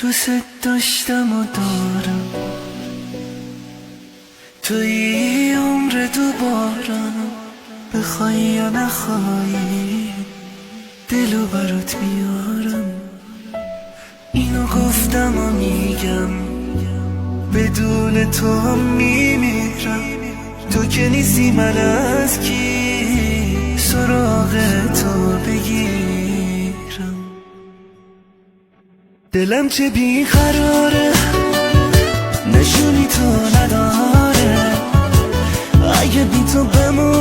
دوست داشتم و دارم، توی عمر دوبارم، بخوای یا نخوای دلو برات میارم. اینو گفتم و میگم، بدون تو هم میمیرم. تو که نیستی من از کی سراغ تو بگیرم. دلم چه بیقراره، نشونی تو نداره. اگه بی تو بمون